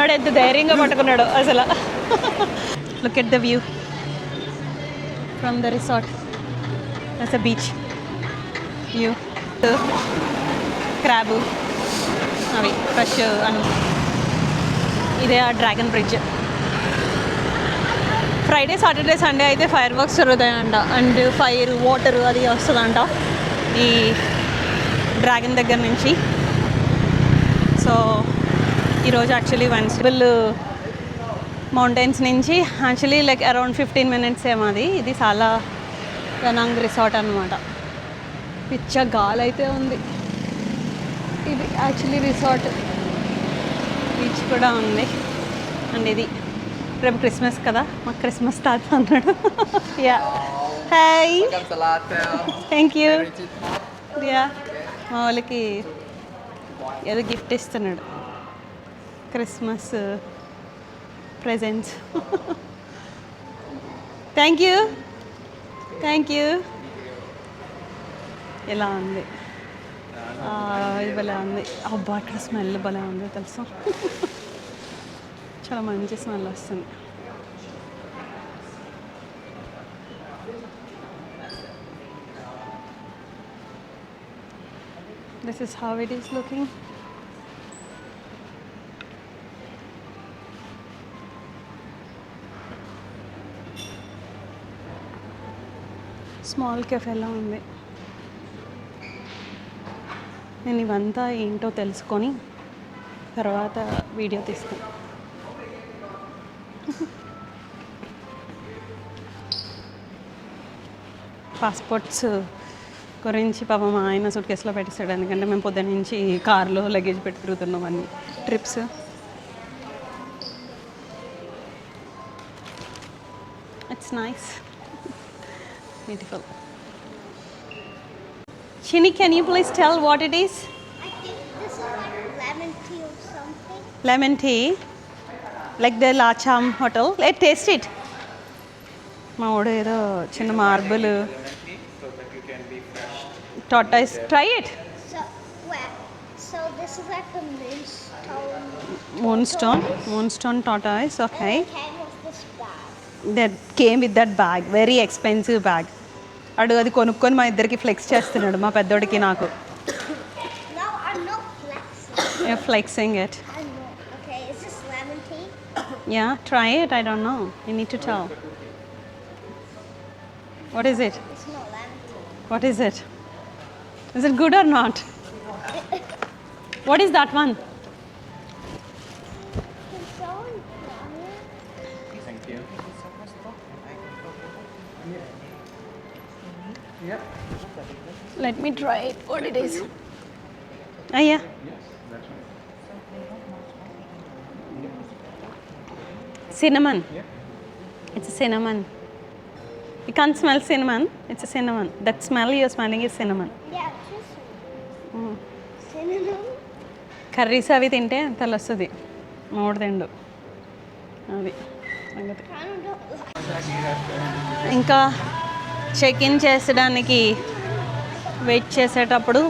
చిన్నోడు ఎంత ధైర్యంగా పట్టుకున్నాడు అసలు. Look at the view from the resort. That's a beach view. Crab అవి ఫ్రెష్ అని. ఇదే ఆ dragon bridge. Friday Saturday Sunday అయితే ఫైర్ వర్క్స్ జరుగుతాయంట. అండ్ ఫైర్ వాటర్ అది వస్తుందంట ఈ డ్రాగన్ దగ్గర నుంచి. సో ఈరోజు యాక్చువల్లీ వెన్స్టబుల్ మౌంటైన్స్ నుంచి యాక్చువల్లీ లైక్ అరౌండ్ 15 minutes ఏమో అది. ఇది చాలా పెనాంగ్ రిసార్ట్ అనమాట. పిచ్చ గాలి అయితే ఉంది. ఇది యాక్చువల్లీ రిసార్ట్. బీచ్ కూడా ఉంది. అండ్ ఇది రేపు క్రిస్మస్ కదా, మాకు క్రిస్మస్ తాత అన్నాడు. Yeah hi thank you. Yeah మా వాళ్ళకి ఏదో గిఫ్ట్ ఇస్తున్నాడు, Christmas presents. Thank you thank you. ఇలా ఉంది, ఇది భలే ఉంది. అబ్బా ఇక్కడ స్మెల్ భలే ఉంది తెలుసా. చాలా మంచి స్మెల్ వస్తుంది. This is how it is looking. Small కెఫేలా ఉంది. నేను ఇవంతా ఏంటో తెలుసుకొని తర్వాత వీడియో తీస్తాను. పాస్పోర్ట్స్ గురించి పాపం మా ఆయన సూట్ కేసులో పెట్టేస్తాడు. ఎందుకంటే మేము పొద్దున్న నుంచి కార్లో లగేజ్ పెట్టి తిరుగుతున్నాం అన్ని trips. It's nice, beautiful. Chini, can you please tell what it is? I think this is like lemon tea or something. Lemon tea, like the Lacham hotel. Let's taste it. మా వాడు ఏదో చిన్న marble tortoise. Try it. So this is like a Moonstone tortoise. Okay. And it came with this bag. That came with that bag. Very expensive bag. అడు అది కొనుక్కొని మా ఇద్దరికి flex చేస్తున్నాడు, మా పెద్దోడికి నాకు. No, I'm not flexing. You're flexing it. I'm not. Okay, is this lemon tea? Yeah, try it. I don't know. You need to tell. What is it? It's not lemon tea. What is it? Is it good or not? What is that one? Can someone Thank you. Let me try it. What it is? Ah, yeah. Cinnamon. It's a cinnamon. You can't smell cinnamon. It's a cinnamon. That smell you're smelling is cinnamon. Yeah, just cinnamon. Curries అవి తింటే తెలుస్తుంది, మూడు తిండు అది సంగతి. Kind of don't like. ఇంకా check in చేసడానికి wait చేసేటప్పుడు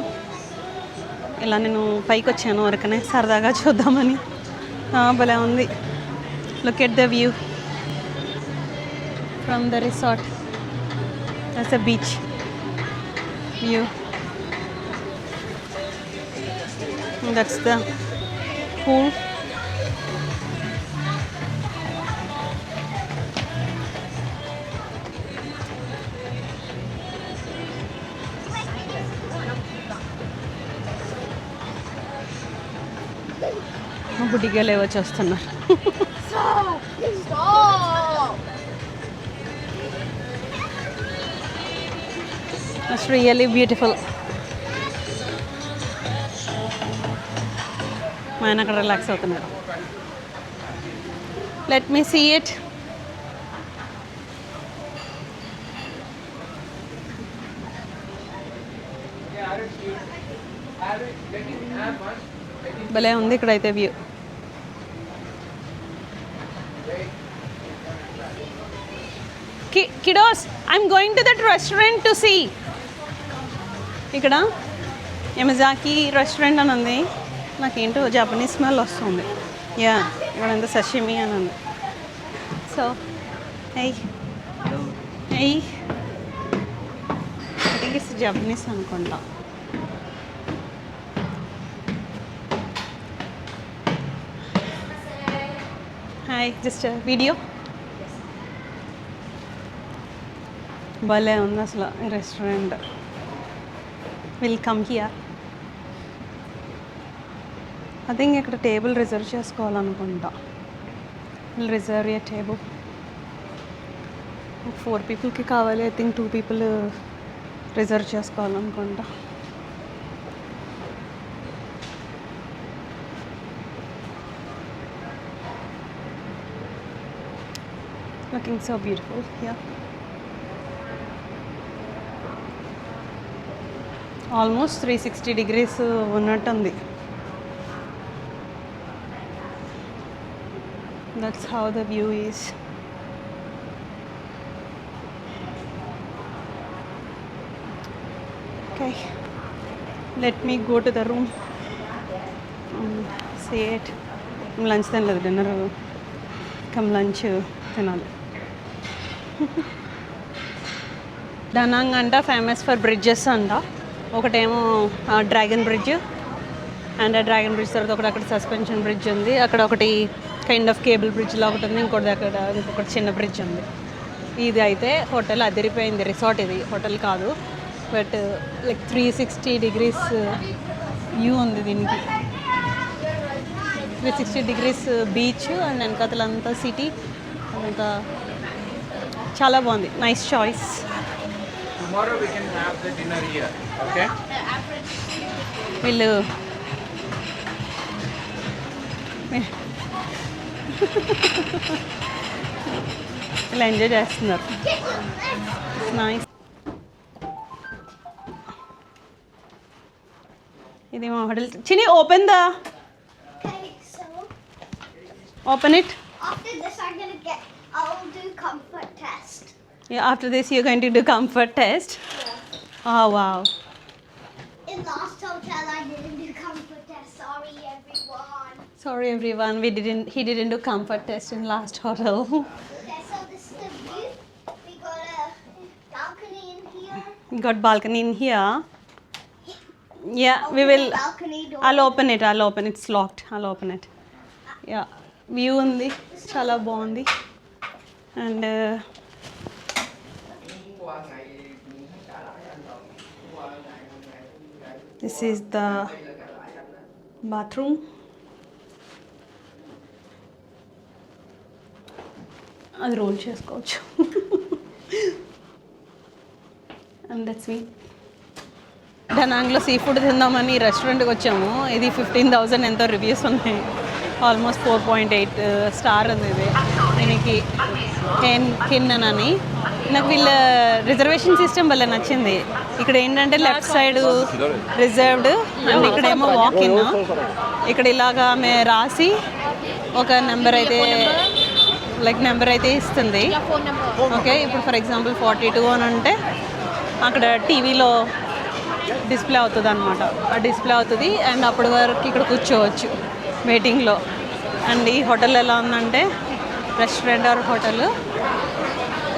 ఇలా నేను పైకి వచ్చాను వరకనే సరదాగా చూద్దామని. భలే ఉంది. Look at the view from the resort. That's a beach view. That's the pool. బుడ్డిగా లేవచ్చు వస్తున్నారు. That's really beautiful. మా ఆయన అక్కడ రిలాక్స్ అవుతున్నాడు. Let me see it. భలే ఉంది ఇక్కడైతే వ్యూ. Kiddos, I'm going to that restaurant to see. ఇక్కడ యమజాకి రెస్టారెంట్ అని ఉంది. నాకేంటో జపనీస్ స్మెల్ వస్తుంది. యా ఇక్కడ ఎంత సషిమి అని ఉంది. సో ఎయ్ ఎయ్ ఐ థింక్ ఇట్స్ జపనీస్ అనుకుంటా. Hi, just video. భలే ఉంది అసలు ఈ restaurant. Will come here. I think ఇక్కడ టేబుల్ రిజర్వ్ చేసుకోవాలనుకుంటా. Will reserve a table. 4 పీపుల్కి కావాలి. ఐ థింక్ 2 పీపుల్ రిజర్వ్ చేసుకోవాలనుకుంటా. Looking so beautiful here. Almost 360 degrees ఉన్నట్టుంది. That's how the view is. Okay, let me go to the room and see it. Lunch తినలేదు, dinner come lunch తినాలి. డనాంగ్ అంట famous for bridges అంట. ఒకటేమో dragon bridge, and ఆ dragon bridge తర్వాత ఒకటి అక్కడ సస్పెన్షన్ బ్రిడ్జ్ ఉంది. అక్కడ ఒకటి కైండ్ ఆఫ్ కేబుల్ బ్రిడ్జ్లో ఒకటి ఉంది. ఇంకోటి అక్కడ ఇంకొకటి చిన్న బ్రిడ్జ్ ఉంది. ఇది అయితే హోటల్ అదిరిపోయింది. రిసార్ట్ ఇది, హోటల్ కాదు. బట్ లైక్ 360 degrees వ్యూ ఉంది దీనికి. 360 degrees బీచ్ అండ్ వెనకాతలంతా సిటీ అంతా చాలా బాగుంది. Nice choice. Tomorrow we can have the dinner here, okay? వీళ్ళు ఇలా ఎంజాయ్ చేస్తున్నారు. నైస్. ఇది మా hotel. Chini open the Okay, so open it. after this, I'll do comfort test. After this you're going to do comfort test. Oh wow. In last hotel, I didn't do comfort test. Sorry, everyone. Sorry everyone, he didn't do comfort test in last hotel. Okay, so this is the view. We got a balcony in here. Got balcony in here. Yeah, we Open will. the balcony door. I'll open it. It's locked. I'll open it. Yeah, view ఉంది, చాలా బాగుంది. And this is the bathroom. అది roll చేసుకోవచ్చు. And that's me. డనాంగ్లో seafood తిందామని రెస్టారెంట్కి వచ్చాము. ఇది 15,000 ఎంతో రివ్యూస్ ఉన్నాయి. ఆల్మోస్ట్ 4.8 స్టార్ ఉంది ఇది. దీనికి కిన్నన్ అని. నాకు వీళ్ళ రిజర్వేషన్ సిస్టమ్ వల్ల నచ్చింది. ఇక్కడ ఏంటంటే లెఫ్ట్ సైడ్ రిజర్వ్డ్ అండ్ ఇక్కడేమో వాక్ ఇన్. ఇక్కడ ఇలాగా రాసి ఒక నెంబర్ అయితే ఇస్తుంది. ఓకే, ఇప్పుడు ఫర్ ఎగ్జాంపుల్ 42 అని అంటే అక్కడ టీవీలో డిస్ప్లే అవుతుంది అనమాట. ఆ డిస్ప్లే అవుతుంది అండ్ అప్పటి వరకు ఇక్కడ కూర్చోవచ్చు వెయిటింగ్లో. అండ్ ఈ హోటల్ ఎలా ఉందంటే రెస్టారెంట్ ఆర్ హోటల్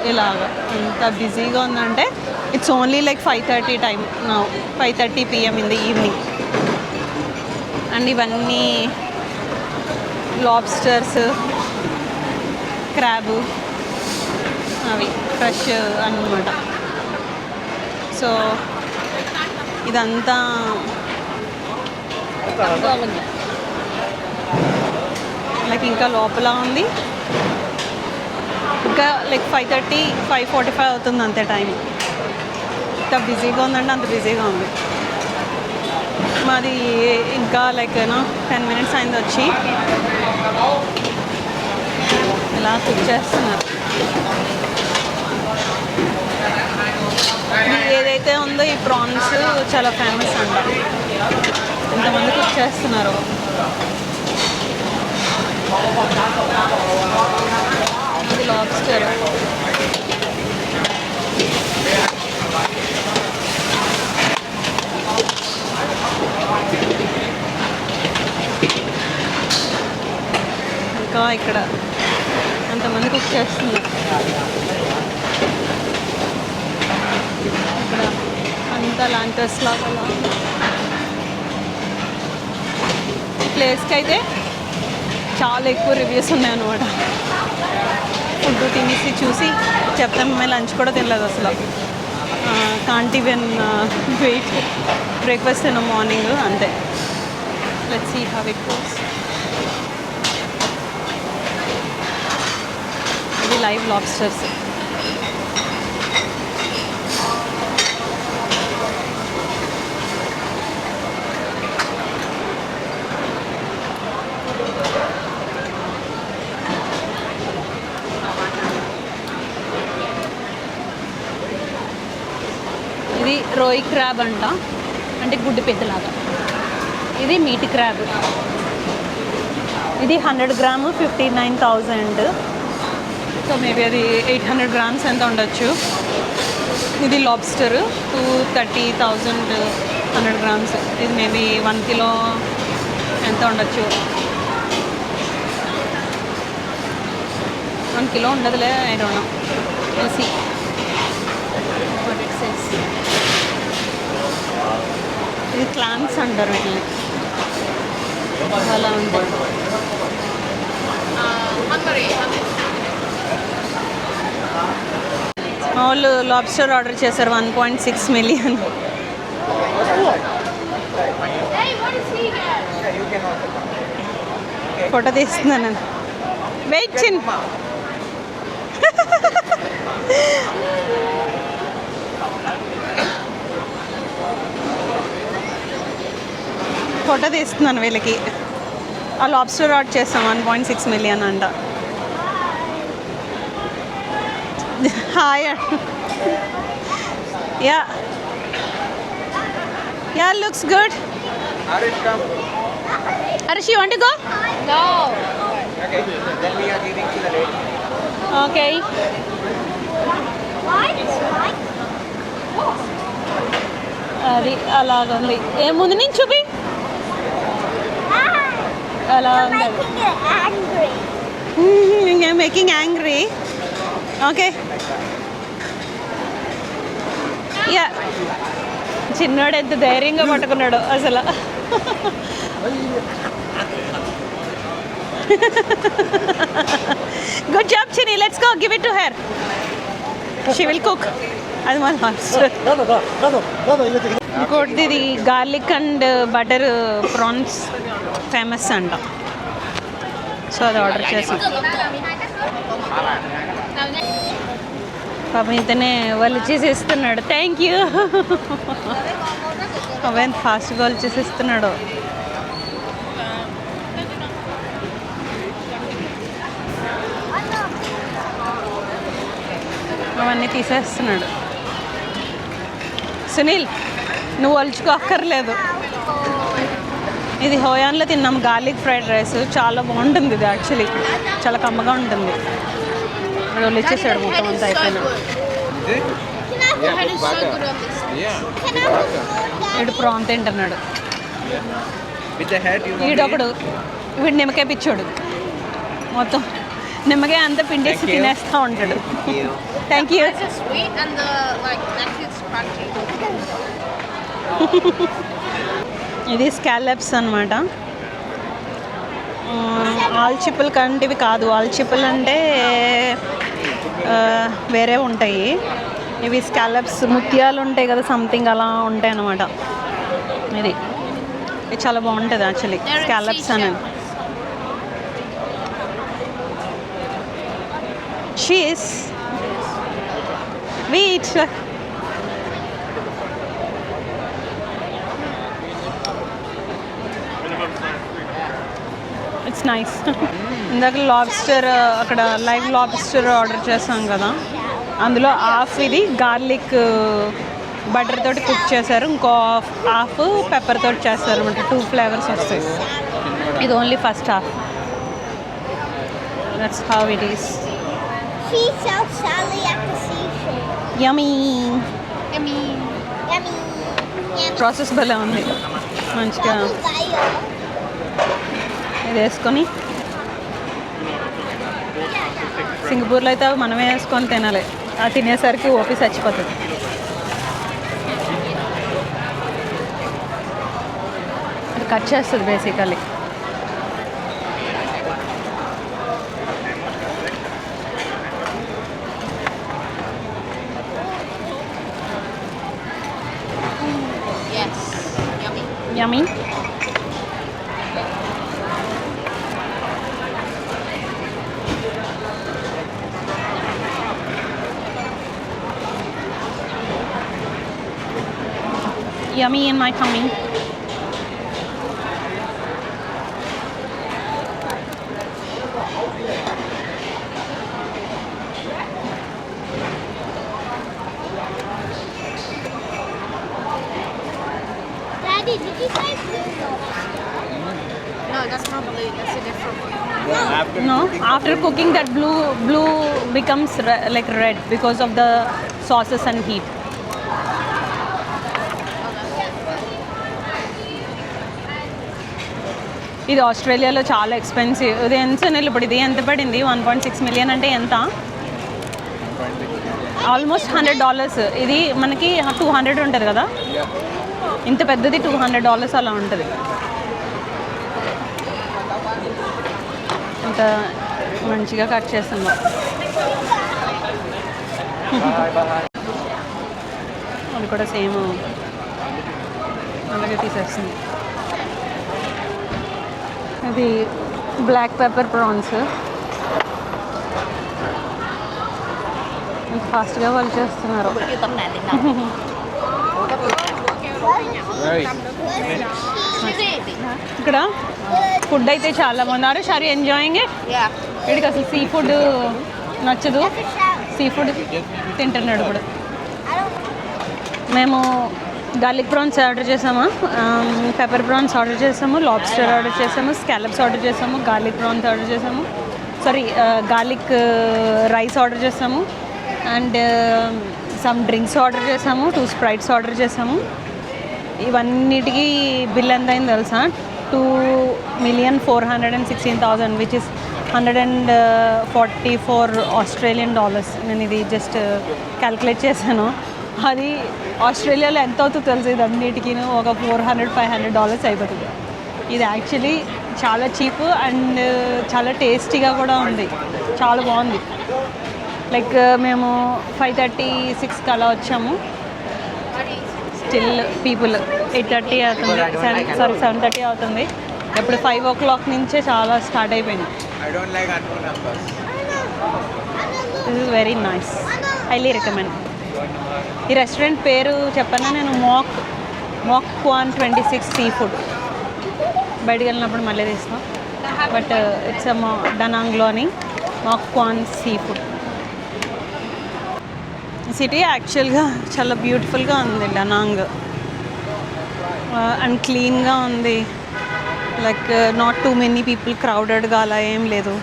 ఇలాగా ఎంత బిజీగా ఉందంటే it's only like 5:30 time, 5:30 PM in the evening. And ఇవన్నీ లాబ్స్టర్స్, క్రాబ్ అవి ఫ్రెష్ అన్నమాట. సో ఇదంతా లైక్ ఇంకా లోపల ఉంది. ఇంకా లైక్ 5:30, 5:45 అవుతుంది అంతే టైం. ఎంత బిజీగా ఉందంటే అంత బిజీగా ఉంది. మాది ఇంకా లైక్ 10 minutes అయింది వచ్చి. ఇలా కుక్ చేస్తున్నారు. ఇది ఏదైతే ఉందో ఈ ప్రాన్స్ చాలా ఫేమస్ అంట. ఎంతమంది కుక్ చేస్తున్నారు. ఇది లాబ్స్టర్. ఇంకా ఇక్కడ అంతమంది కుక్ చేస్తున్నారు. ఇక్కడ అంతా లాంటర్స్ లాగా ఈ ప్లేస్కి అయితే చాలా ఎక్కువ రివ్యూస్ ఉన్నాయన్నమాట. ఫుడ్ తినేసి చూసి చెప్తాం. మేము లంచ్ కూడా తినలేదు అసలు. కాంట్ ఈవెన్ వెయిట్ బ్రేక్ఫాస్ట్ తిన్నాం మార్నింగ్ అంతే. Let's see how it goes. ఇది లైవ్ లాబ్స్టర్స్. ఇది రోయి క్రాబ్ అంట, అంటే గుడ్డు పెద్దలాగా. ఇది మీట్ క్రాబ్. ఇది 100 గ్రాము 59,000. సో మేబీ అది 800 గ్రామ్స్ ఎంత ఉండొచ్చు. ఇది లాబ్స్టర్ 230,000 100 గ్రామ్స్. ఇది మేబీ 1 కిలో ఎంత ఉండొచ్చు. 1 కిలో ఉండదులే, I don't know. See what it says. ఇది క్లామ్స్ అంటారు వీటిని. అలా ఉంటుంది. వాళ్ళు లాబ్స్టర్ ఆర్డర్ చేశారు 1.6 మిలియన్. ఫోటో తీస్తున్నాను. వెయిట్ చిన్. ఫోటో తీస్తున్నాను వీళ్ళకి. ఆ లాబ్స్టర్ ఆర్డర్ చేస్తాం 1.6 మిలియన్ అంట. Hi. Yeah yeah looks good. Arish, come. Arish, you want to go? No. Okay, then we are giving to the lady. Okay. What? అది అలాగుంది. ఏముంది నేను చూపి. అలా ఉంది. Making it angry. Making angry. Okay. Yeah చిన్నోడు ఎంత ధైర్యంగా పట్టుకున్నాడు అసలు. Good job Chini. Let's go, give it to her. She will cook. అది మన మాస్టర్. ఇంకోటిది ఇది garlic and butter prawns famous అంట. సో అది ఆర్డర్ చేసాం. పాపం ఇతనే వాళ్ళు చేసి ఇస్తున్నాడు. Thank you. అవన్నీ ఫాస్ట్గా వాళ్ళు చేసి ఇస్తున్నాడు. అవన్నీ తీసేస్తున్నాడు. సునీల్ నువ్వు వలుచుకో అక్కర్లేదు. ఇది హోయాన్లో తిన్నాం గార్లిక్ ఫ్రైడ్ రైస్. చాలా బాగుంటుంది ఇది. యాక్చువల్లీ చాలా కమ్మగా ఉంటుంది. వాళ్ళు ఇచ్చేసాడు మొత్తం అంతా అయిపోయినా. Yeah, with butter. Yeah, with butter. వీడు ప్రాన్ తింటున్నాడు. With the head, you want వీడొకడు వీడు నిమ్మకాయ పిచ్చోడు. మొత్తం నిమ్మకాయ అంతా పిండేసి Thank you. తినేస్తూ ఉంటాడు. Thank you. Thank you. It's sweet and the neck is crunchy. ఇది స్కాలప్స్ అనమాట. ఆల్చిప్పలు కంటివి కాదు. ఆల్చిప్పలు అంటే వేరే ఉంటాయి. ఇవి స్కాలప్స్ ముత్యాలు ఉంటాయి కదా, సంథింగ్ అలా ఉంటాయి అన్నమాట. ఇది చాలా బాగుంటుంది యాక్చువల్లీ స్కాలప్స్ అని. Cheese wheat. It's nice. ఇందాక లాబ్స్టర్ అక్కడ లైవ్ లాబ్స్టర్ ఆర్డర్ చేసాం కదా, అందులో హాఫ్ ఇది గార్లిక్ బటర్ తోటి కుక్ చేశారు, ఇంకో హాఫ్ పెప్పర్ తోటి చేస్తారు అనమాట. 2 ఫ్లేవర్స్ వస్తాయి. ఇది only first half. That's how it is. She sells Sally at the seashore. Yummy. Yummy. Yummy. Process భలే ఉంది. మంచిగా Yummy. ఇది వేసుకొని సింగపూర్లో అయితే అవి మనమే వేసుకొని తినాలి. అది తినేసరికి ఓపి చచ్చిపోతుంది. అది కట్ చేస్తుంది basically. Yes. Yummy. Yummy. Yummy in my tummy. Daddy, did you say blue lobster? No, that's not blue. That's a different one. No, after cooking that blue becomes like red because of the sauces and heat. ఇది ఆస్ట్రేలియాలో చాలా expensive. ఇది ఎంత ఇప్పుడు ఇది ఎంత పడింది? 1.6 million అంటే ఎంత? ఆల్మోస్ట్ $100. ఇది మనకి 200 ఉంటుంది కదా, ఇంత పెద్దది $200 అలా ఉంటుంది. ఇంత మంచిగా కట్ చేస్తున్నాం. అది కూడా సేమ్ అలాగే తీసేస్తుంది. అది బ్లాక్ పెప్పర్ ప్రాన్స్. ఫాస్ట్గా వాళ్ళు చేస్తున్నారు. ఇక్కడ ఫుడ్ అయితే చాలా బాగున్నారు. షారీ ఎంజాయింగ్ ఇట్. Yeah. వీడికి అసలు సీ ఫుడ్ నచ్చదు, సీ ఫుడ్ తింటున్నాడు ఇప్పుడు. మేము గార్లిక్ ప్రాన్స్ ఆర్డర్ చేసాము, పెప్పర్ ప్రాన్స్ ఆర్డర్ చేసాము, లాబ్స్టర్ ఆర్డర్ చేసాము, స్కాలప్స్ ఆర్డర్ చేసాము, గార్లిక్ ప్రాన్స్ ఆర్డర్ చేసాము, గార్లిక్ రైస్ ఆర్డర్ చేసాము, అండ్ సమ్ డ్రింక్స్ ఆర్డర్ చేసాము, 2 స్ప్రైట్స్ ఆర్డర్ చేసాము. ఇవన్నిటికీ బిల్ ఎంత అయింది తెలుసా? $2,416,000 విచ్ ఇస్ $144 ఆస్ట్రేలియన్ డాలర్స్. నేను ఇది జస్ట్ క్యాల్కులేట్ చేశాను. అది ఆస్ట్రేలియాలో ఎంత అవుతుందో తెలుసు. ఇది అన్నిటికీ ఒక $400-500 అయిపోతుంది. ఇది యాక్చువల్లీ చాలా చీప్ అండ్ చాలా టేస్టీగా కూడా ఉంది, చాలా బాగుంది. లైక్ మేము 5:30-6కి అలా వచ్చాము. స్టిల్ పీపుల్ 8:30 అవుతుంది, 7:30 అవుతుంది. ఇప్పుడు 5 o'clock నుంచే చాలా స్టార్ట్ అయిపోయింది. I don't like unknown numbers. This is very nice, highly recommend. ఈ రెస్టారెంట్ పేరు చెప్పాను నేను, మాక్ క్వాన్ 26 సీ ఫుడ్. బయటికి వెళ్ళినప్పుడు మళ్ళీ తీస్తాం. బట్ ఇట్స్ డనాంగ్లో అని మాక్ క్వాన్ సీ ఫుడ్. సిటీ యాక్చువల్గా చాలా బ్యూటిఫుల్గా ఉంది డనాంగ్, అండ్ క్లీన్గా ఉంది. Like not too many people, క్రౌడెడ్గా అలా ఏం లేదు.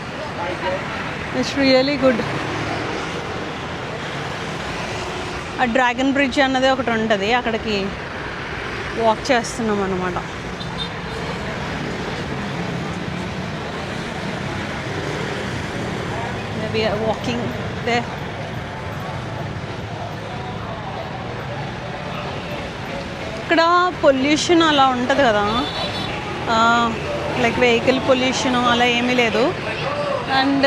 It's really good. ఆ డ్రాగన్ బ్రిడ్జ్ అన్నది ఒకటి ఉంటుంది, అక్కడికి వాక్ చేస్తున్నాం అన్నమాట. Maybe walking they. ఇక్కడ పొల్యూషన్ అలా ఉంటుంది కదా, లైక్ వెహికల్ పొల్యూషన్ అలా ఏమీ లేదు. అండ్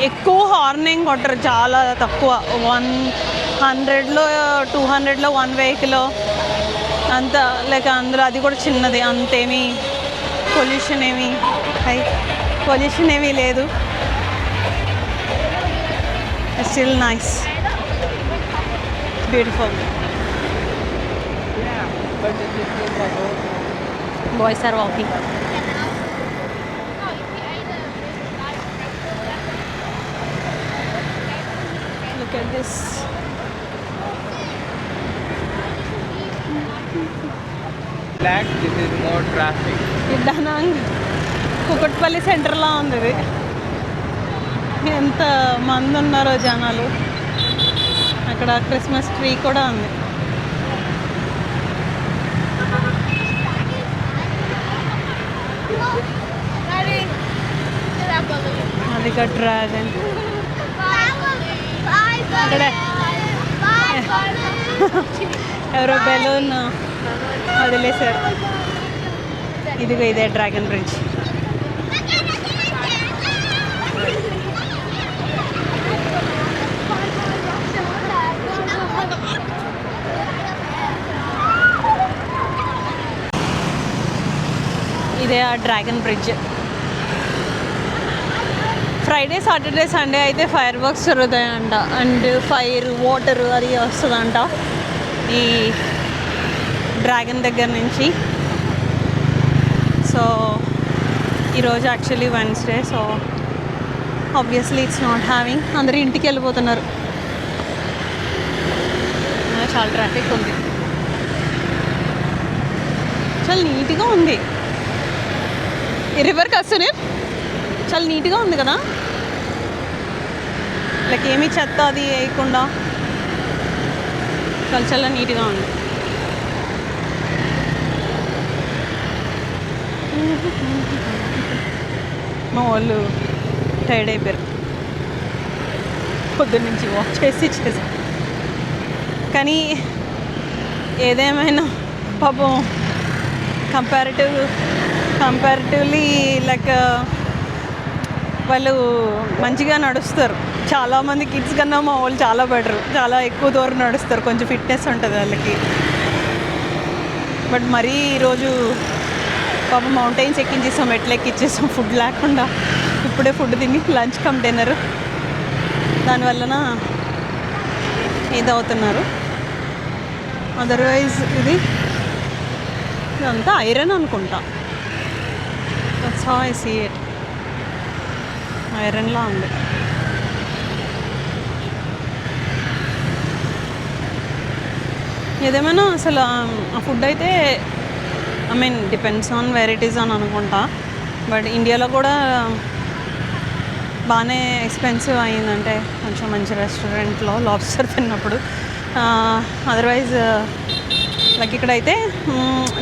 ఎక్కువ హార్నింగ్ కొట్టరు, చాలా తక్కువ. 100లో 200లో 1 వెహికల్ అంత. లైక్ అందులో అది కూడా చిన్నది, అంతేమీ పొల్యూషన్ ఏమీ లేదు. Still nice, beautiful. Boys are walking. Look at this. Black, this is more traffic. ఇడ్డానాంగ్ కుకట్పల్లి సెంటర్లో ఉంది ఇది. ఎంత మంది ఉన్నారో జనాలు. అక్కడ క్రిస్మస్ ట్రీ కూడా ఉంది. Ready? To that balloon. అది డ్రాగన్. అక్కడే ఎవరో బెలూన్ వదిలేశారు. ఇదిగో ఇదే డ్రాగన్ బ్రిడ్జ్. ఇదే ఆ dragon bridge. Friday Saturday Sunday అయితే ఫైర్ వర్క్స్ జరుగుతాయంట, అండ్ ఫైర్ వాటర్ అది వస్తుందంట ఈ డ్రాగన్ దగ్గర నుంచి. సో ఈరోజు actually Wednesday, so obviously it's not having. అందరూ ఇంటికి వెళ్ళిపోతున్నారు. చాలా ట్రాఫిక్ ఉంది. చాలా నీట్గా ఉంది ఈ రివర్ కస్తూరి. చాలా నీట్గా ఉంది కదా, లైక్ ఏమీ చెత్త అది వేయకుండా చాలా చాలా నీట్గా ఉంది. మా వాళ్ళు టైర్డ్ అయిపోయారు పొద్దున్నుంచి వాక్ చేసి. కానీ ఏదేమైనా పాపం కంపారిటివ్లీ లైక్ వాళ్ళు మంచిగా నడుస్తారు. చాలామంది కిడ్స్ కన్నా మా వాళ్ళు చాలా బెటరు, చాలా ఎక్కువ దూరం నడుస్తారు, కొంచెం ఫిట్నెస్ ఉంటుంది వాళ్ళకి. బట్ మరీ ఈరోజు పాపం మౌంటైన్స్ ఎక్కించేసాం, మెట్లు ఎక్కించేసాం ఫుడ్ లేకుండా. ఇప్పుడే ఫుడ్ తిని లంచ్ కమ్ డిన్నర్, దానివల్లన ఇదవుతున్నారు. అదర్వైజ్ ఇదంతా ఐరన్ అనుకుంటా. That's how I see it. ఐరన్లా ఉంది. ఏదేమైనా అసలు ఆ ఫుడ్ అయితే I mean depends on varieties అని అనుకుంటా. బట్ ఇండియాలో కూడా బాగానే ఎక్స్పెన్సివ్ అయ్యిందంటే కొంచెం మంచి రెస్టారెంట్లో లాబ్స్టర్ తిన్నప్పుడు. అదర్వైజ్ లైక్ ఇక్కడైతే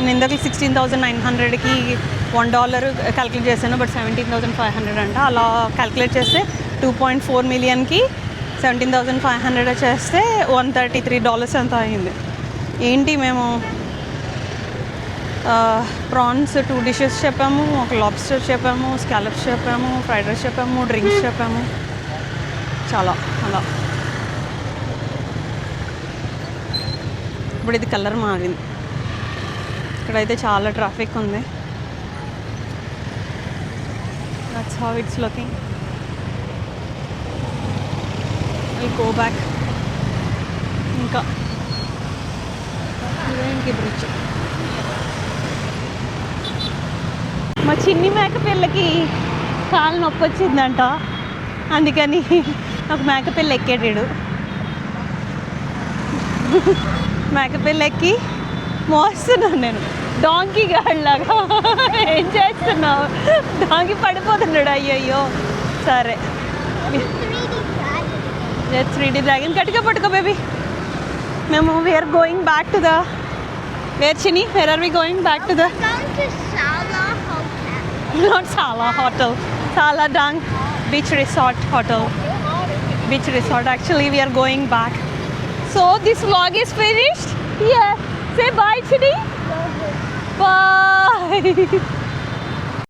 నేను ఇందాక 16,900కి $1 క్యాలిక్యులేట్ చేశాను, బట్ 17,500 అంట. అలా క్యాలిక్యులేట్ చేస్తే 2.4 మిలియన్కి 17,500 చేస్తే $133 ఎంత అయింది. ఏంటి మేము ప్రాన్స్ 2 డిషెస్ చెప్పాము, ఒక లాబ్స్టర్ చెప్పాము, స్కాలప్స్ చెప్పాము, ఫ్రైడ్ రైస్ చెప్పాము, డ్రింక్స్ చెప్పాము, చాలా అలా. ఇప్పుడు ఇది కలర్ మారింది. ఇక్కడైతే చాలా ట్రాఫిక్ ఉంది. That's how it's looking. I go back. ఇంకా ఇదేంటి బ్రిడ్జ్. మా చిన్ని మేకపిల్లకి కాలు నొప్పి వచ్చిందంట, అందుకని ఒక మేకపిల్ల ఎక్కేటాడు. మేకపిల్ల ఎక్కి మోస్తున్నాను నేను డాంకీ గాడిలాగా. ఏం చేస్తున్నావు? డాంకీ పడిపోతున్నాడు. అయ్యయ్యో. సరే 3D డ్రాగన్ గట్టిగా పట్టుకో బేబీ. మేము we're going back to the where చిని where are we going back to the not Sala Hotel, Sala Dang Beach Resort Hotel. Beach Resort. Actually, we are going back. So this vlog is finished. Yeah. Say bye, Chidi. Bye.